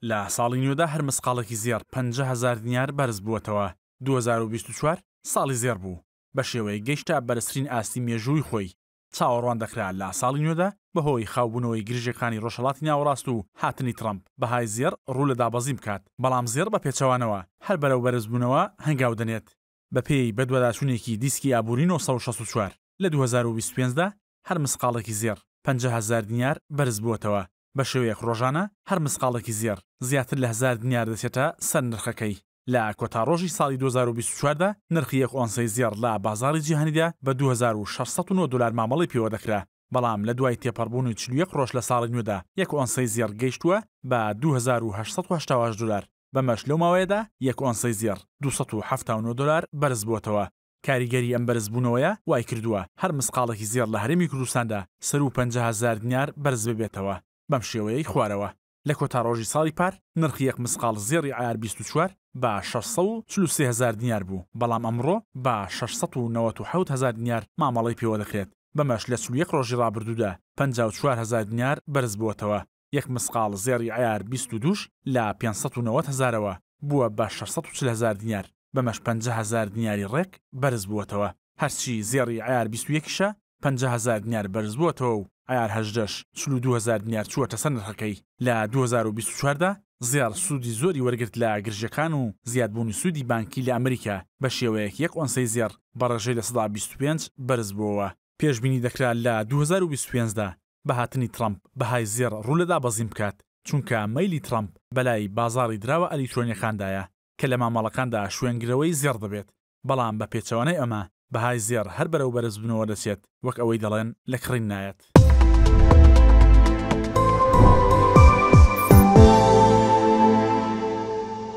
لە ساڵی نوێدا هەر مسقالێکی زێر 50,000 دینار بەرز بووەتەوە. 2024 ساڵی زێر بوو بە شێوەیە گەیشتە بەرزترین ئاستی مێژووی خۆی. چاوەڕوان دەکرا لە ساڵی نوێدا بەهۆی خاوبوونەوەی گرژەکانی ڕۆژهەڵاتی ناوەڕاست و هاتنی ترامپ بەهای زێر ڕوو لە دابەزی بکات، بەڵام زێر بە پێچەوانەوە هەر بەرەو بەرزبوونەوە هەنگاو دەنێت. بەپێی بەدواداچوونێکی دیسکی ئابووری 1964 لە 2025دا هەر مسقالێکی زێر 50,000 دینار بەرز بووەتەوە. بە شێوەیەک ڕۆژانە هەر مسقالێکی زێر زیاتر لە 1000 دینار دەچێتە سەر نرخەکەی. لە کۆتاڕۆژی ساڵی 2024دا نرخی یەک ئۆنسەی زێر لە بازاری جیهانیدا بە 2609 دلار مامەڵی پێوە دەکرا، بەڵام لە دوای تێپەڕبوونی 41 ڕۆژ لە ساڵی نوێدا یەک ئۆنسەی زێر گەیشتووە بە 2878 دلار. بەمەش لەو ماوەیەدا یەک ئۆنسەی زێر 279 دلار بەرز بووەتەوە. کاریگەری ئەم بەرزبوونەوەیە وای کردووە هەر مسقالێکی زێر لە هەرێمی کوردستاندا 50,000 دینار بەرز ببێتەوە. بەم شێوەیەی خوارەوە لە کۆتاڕۆژی ساڵی پار نرخی یەک مسقال زێری عیار 24 بە 643,000 دینار بوو، بەڵام ئەمڕۆ بە 697,000 دینار مامەڵی پێوە دەکرێت. بەمەش لە 41 ڕۆژی ڕابردوودا 54,000 دینار بەرز بووەتەوە. یەک مسقال زێری عیار 22 لە 590,000ەوە بووە بە 640,000 دینار، بەمەش 50,000 دیناری ڕێک بەرز بووەتەوە. هەرچی زێری عیار 21شە 50,000 دینار بەرز بووەتەوە و عیار 18 42,000 دینار چووەتە سەر نرخەکەی. لە 2024دا زێر سوودی زۆری وەرگرت لە گرژەکان و زیادبوونی سوودی بانکی لە ئەمریکا بە شێوەیەک یەک ئۆنسەی زێر بە ڕێژەی لە 25 بەرز بووەوە. پێشبینی دەکرا لە 2025دا بە هاتنی ترامپ بەهای زێر ڕوو لە دابەزیم بکات، چونکە مەیلی ترامپ بەلای بازاڕی دراوە ئەلیکترۆنیەکاندایە کە لە مامەڵەکاندا شوێنگرەوەی زێر دەبێت، بەڵام بە پێچەوانەی ئەمە بەهای زێر هەر بەرەو بەرزبوونەوە دەچێت، وەک ئەوەی دەڵێن لە کڕین نایەت.